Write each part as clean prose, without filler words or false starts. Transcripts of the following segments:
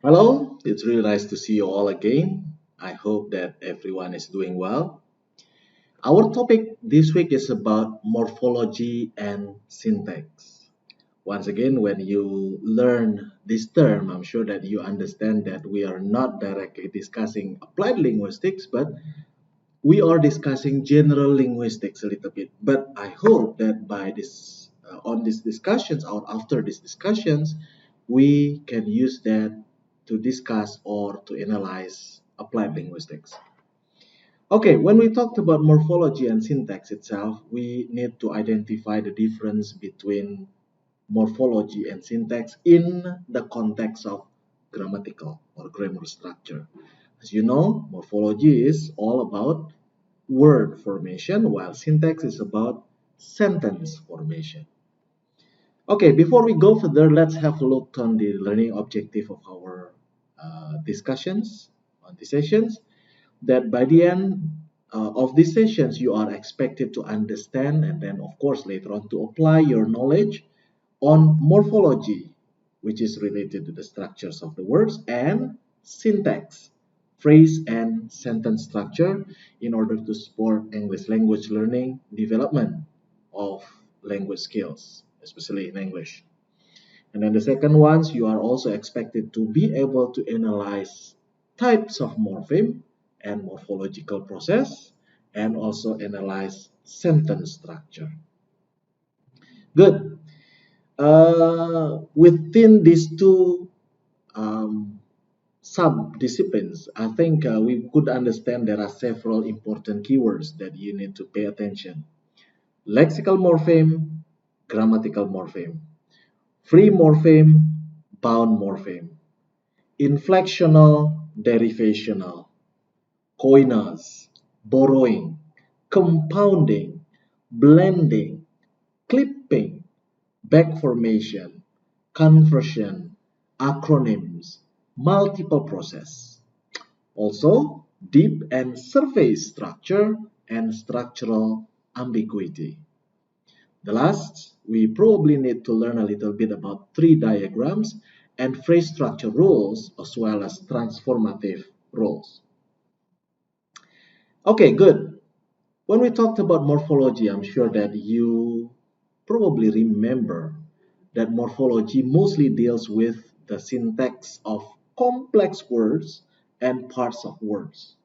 Hello, it's really nice to see you all again. I hope that everyone is doing well. Our topic this week is about morphology and syntax. Once again, when you learn this term, I'm sure that you understand that we are not directly discussing applied linguistics, but we are discussing general linguistics a little bit. But I hope that by on these discussions or after these discussions, we can use that to discuss or to analyze applied linguistics. Okay, when we talked about morphology and syntax itself, we need to identify the difference between morphology and syntax in the context of grammatical or grammar structure. As you know, morphology is all about word formation, while syntax is about sentence formation. Okay, before we go further, let's have a look on the learning objective of our discussions on these sessions. That by the end of these sessions, you are expected to understand and then, of course, later on to apply your knowledge on morphology, which is related to the structures of the words, and syntax, phrase and sentence structure, in order to support English language learning development of language skills, especially in English. And then the second ones, you are also expected to be able to analyze types of morpheme and morphological process, and also analyze sentence structure. Good. Within these two um, sub-disciplines, I think we could understand there are several important keywords that you need to pay attention. Lexical morpheme, grammatical morpheme, free morpheme, bound morpheme, inflectional, derivational, coinage, borrowing, compounding, blending, clipping, backformation, conversion, acronyms, multiple process. Also, deep and surface structure and structural ambiguity. The last, we probably need to learn a little bit about tree diagrams and phrase structure rules as well as transformative rules. Okay, good. When we talked about morphology, I'm sure that you probably remember that morphology mostly deals with the syntax of complex words and parts of words.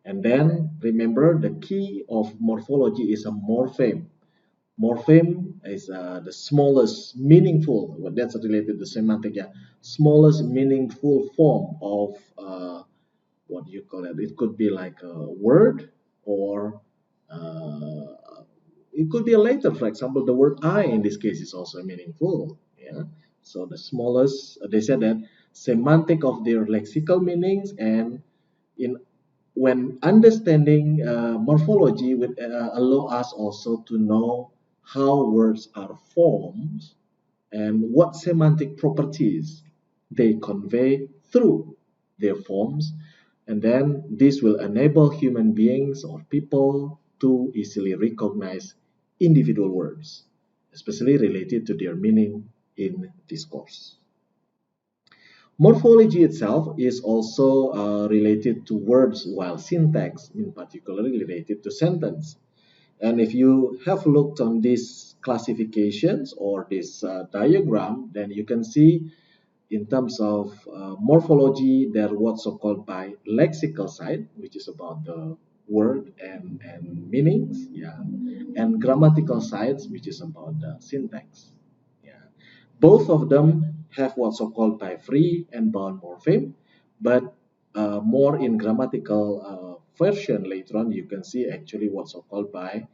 And then remember the key of morphology is a morpheme. Morpheme is the smallest meaningful, well, that's related to semantic, yeah, smallest meaningful form of what do you call it? It could be like a word or uh, it could be a letter. For example, the word I in this case is also meaningful. Yeah. So the smallest, they said that semantic of their lexical meanings and in when understanding morphology would allow us also to know how words are formed and what semantic properties they convey through their forms, and then this will enable human beings or people to easily recognize individual words, especially related to their meaning in discourse. Morphology itself is also related to words, while syntax in particular related to sentence. And if you have looked on these classifications or this diagram, then you can see in terms of morphology, they're what's so called by lexical side, which is about the word and meanings, yeah, and grammatical sides, which is about the syntax. Yeah. Both of them have what's so called by free and bound morpheme, but more in grammatical version later on, you can see actually what's so called by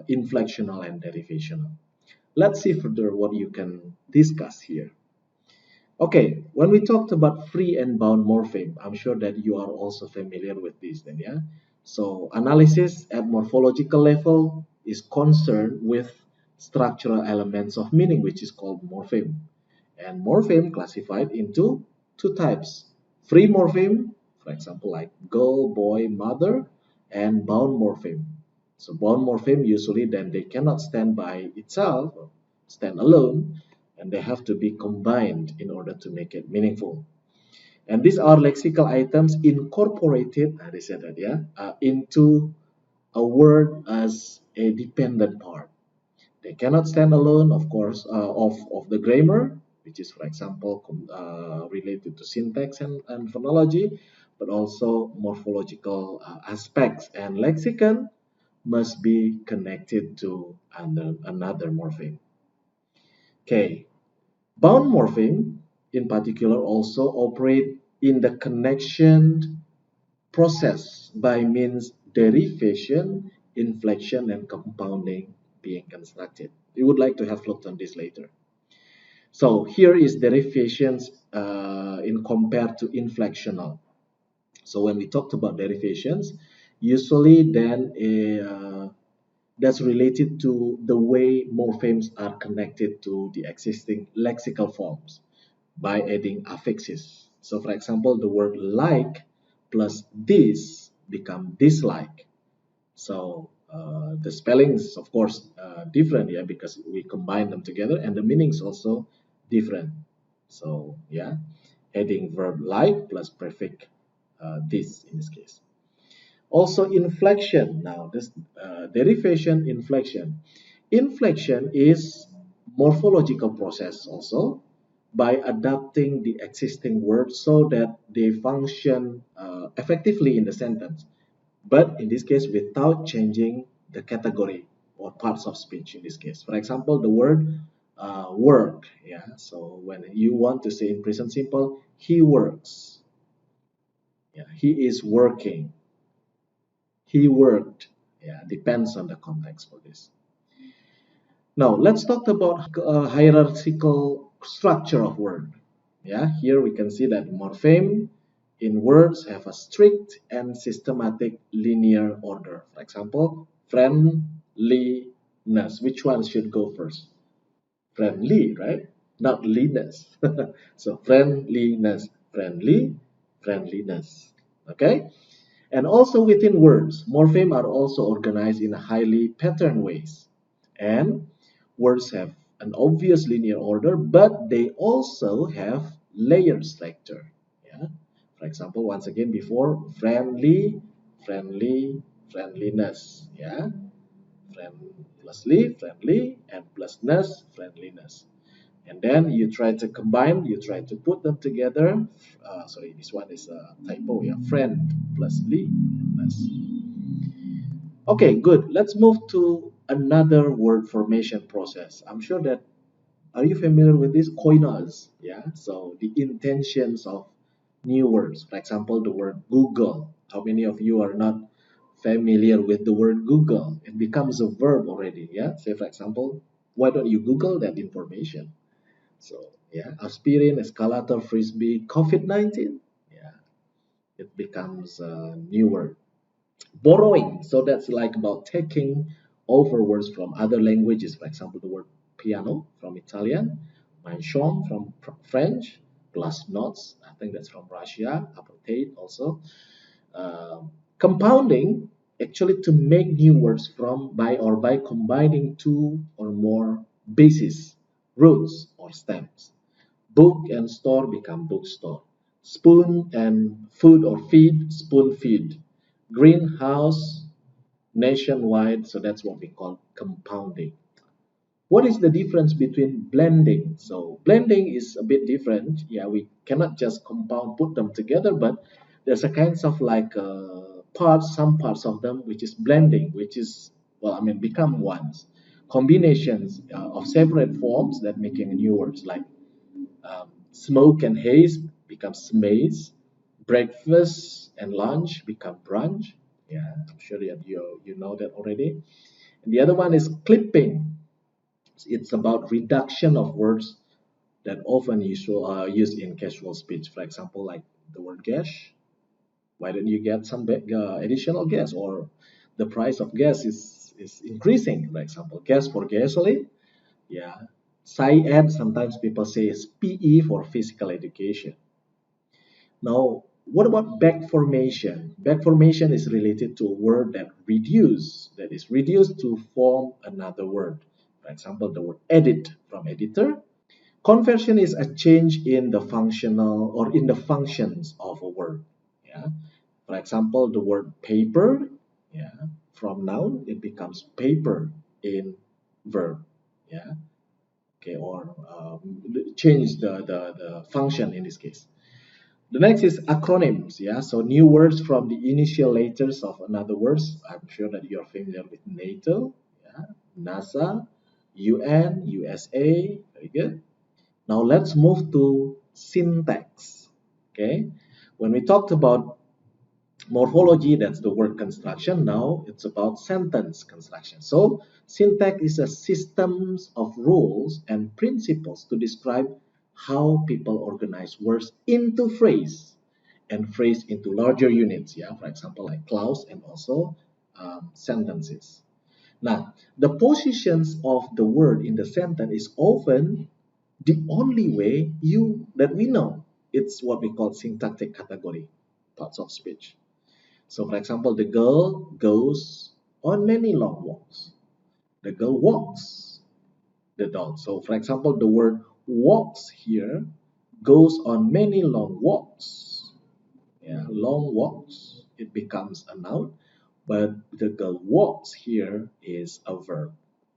inflectional and derivational. Let's see further what you can discuss here. Okay, when we talked about free and bound morpheme, I'm sure that you are also familiar with this then, yeah? So analysis at morphological level is concerned with structural elements of meaning, which is called morpheme. And morpheme classified into two types. Free morpheme, for example, like girl, boy, mother, and bound morpheme. So bound morpheme usually then they cannot stand by itself, stand alone, and they have to be combined in order to make it meaningful. And these are lexical items incorporated, they said that, yeah, into a word as a dependent part. They cannot stand alone, of course, of the grammar, which is, for example, related to syntax and phonology, but also morphological aspects. And lexicon must be connected to another morpheme. Okay, bound morpheme, in particular, also operate in the connection process by means derivation, inflection, and compounding being constructed. We would like to have looked on this later. So here is derivations in compared to inflectional. So when we talked about derivations, usually then that's related to the way morphemes are connected to the existing lexical forms by adding affixes. So for example, the word like plus this become dislike. So the spellings, of course, different, yeah, because we combine them together, and the meanings also different. So yeah, adding verb like plus prefix this in this case. Also inflection. Now this derivation inflection. Inflection is morphological process also by adapting the existing words so that they function effectively in the sentence, but in this case without changing the category or parts of speech in this case. For example, the word work. Yeah. So when you want to say in present simple, he works. Yeah, he is working. He worked. Yeah, depends on the context for this. Now let's talk about hierarchical structure of word. Yeah, here we can see that morpheme in words have a strict and systematic linear order. For example, friendliness. Which one should go first? Friendly, right? Not liness. So friendliness, friendly, friendliness. Okay? And also within words, morphemes are also organized in highly patterned ways. And words have an obvious linear order, but they also have layered structure. Yeah. For example, once again before, friendly, friendly, friendliness. Yeah. Friend plusly, friendly, and plusness, friendliness. And then you try to combine, you try to put them together. Sorry, this one is a typo. Yeah, friend plus ly plus. Okay, good. Let's move to another word formation process. I'm sure that are you familiar with this koinos? Yeah. So the intentions of new words. For example, the word Google. How many of you are not familiar with the word Google? It becomes a verb already. Yeah. Say for example, why don't you Google that information? So yeah, aspirin, escalator, frisbee, COVID-19. Yeah, it becomes a new word. Borrowing. So that's like about taking over words from other languages. For example, the word piano from Italian, manchon from French, plus notes. I think that's from Russia. Apartheid also. Compounding actually to make new words from by combining two or more bases, roots or stems. Book and store become bookstore. Spoon and food or feed, spoon feed. Greenhouse, nationwide, so that's what we call compounding. What is the difference between blending? So blending is a bit different. Yeah, we cannot just compound, put them together, but there's a kinds of like parts, some parts of them, which is blending, which is, well, I mean, become ones. Combinations of separate forms that making new words like smoke and haze becomes smaze. Breakfast and lunch become brunch. Yeah, I'm sure that you know that already. And the other one is clipping. It's about reduction of words that often used in casual speech. For example, like the word gas. Why don't you get some additional gas? Or the price of gas is increasing. For example, gas for gasoline. Yeah. Sci-ed, sometimes people say is PE for physical education. Now, what about back formation? Back formation is related to a word that is reduced to form another word. For example, the word edit from editor, Conversion is a change in the functional or in the functions of a word. Yeah. For example, the word paper, yeah, from noun it becomes paper in verb. Yeah. Okay, or change the function in this case. The next is acronyms. Yeah, so new words from the initial letters of another words. I'm sure that you're familiar with NATO, yeah, NASA, UN, USA. Very good. Now let's move to syntax. Okay, when we talked about morphology, that's the word construction. Now it's about sentence construction. So syntax is a systems of rules and principles to describe how people organize words into phrase and phrase into larger units. Yeah, for example, like clause and also sentences. Now, the positions of the word in the sentence is often the only way you that we know. It's what we call syntactic category, parts of speech. So, for example, the girl goes on many long walks. The girl walks the dog. So, for example, the word walks here goes on many long walks. Yeah, long walks, it becomes a noun, but the girl walks here is a verb.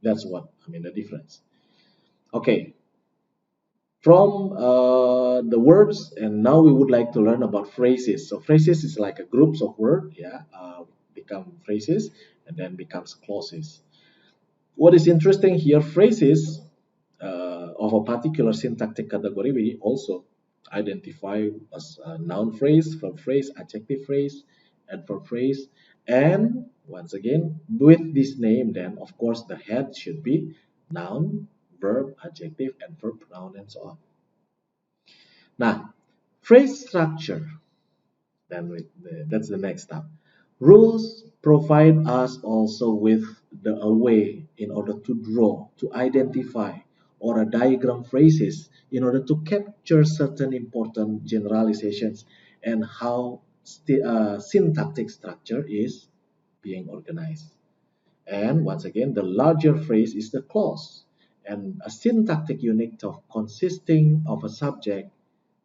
That's what I mean, the difference. Okay, from the words, and now we would like to learn about phrases. So phrases is like a groups of words, yeah, become phrases and then becomes clauses. What is interesting here, phrases of a particular syntactic category, we also identify as a noun phrase, verb phrase, adjective phrase, adverb phrase, and once again, with this name, then of course the head should be noun, verb, adjective, adverb, pronoun, and so on. Now, phrase structure, that's the next step. Rules provide us also with a way in order to draw, to identify, or a diagram phrases in order to capture certain important generalizations and how syntactic structure is being organized. And once again, the larger phrase is the clause, and a syntactic unit of consisting of a subject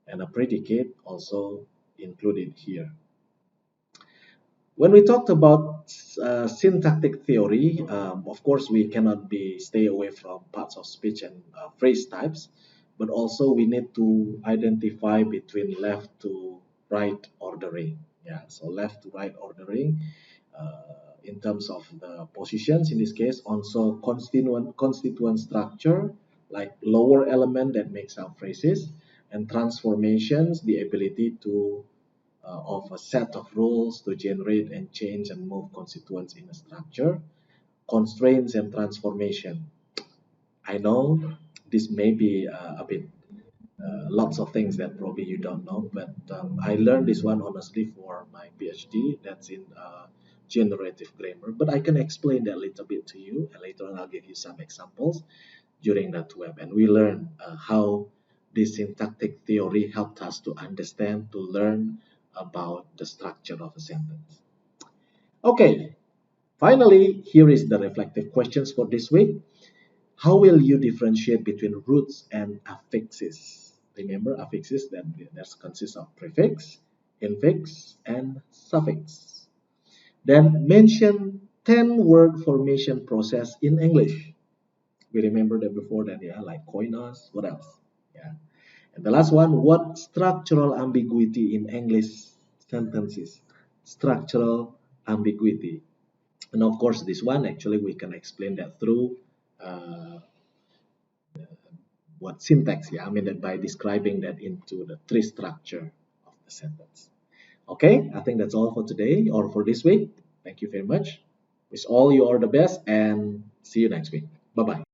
and a predicate also included here. When we talked about syntactic theory, of course, we cannot stay away from parts of speech and phrase types, but also we need to identify between left to right ordering. Yeah, so left to right ordering in terms of the positions in this case, also constituent structure like lower element that makes up phrases, and transformations, the ability to of a set of rules to generate and change and move constituents in a structure, constraints and transformation. I know this may be a bit lots of things that probably you don't know, but I learned this one honestly for my PhD. That's in generative grammar, but I can explain that a little bit to you, and later on I'll give you some examples during that web. And we learn how this syntactic theory helped us to understand, to learn about the structure of a sentence. Okay, finally, here is the reflective questions for this week. How will you differentiate between roots and affixes? Remember, affixes that consists of prefix, infix, and suffix. Then mention 10 word formation process in English. We remember that before that, yeah, like koinos, what else? Yeah. And the last one, what structural ambiguity in English sentences? Structural ambiguity. And of course, this one, actually, we can explain that through uh, what syntax, yeah, I mean that by describing that into the tree structure of the sentence. Okay, I think that's all for today or for this week. Thank you very much. Wish all you all the best and see you next week. Bye bye.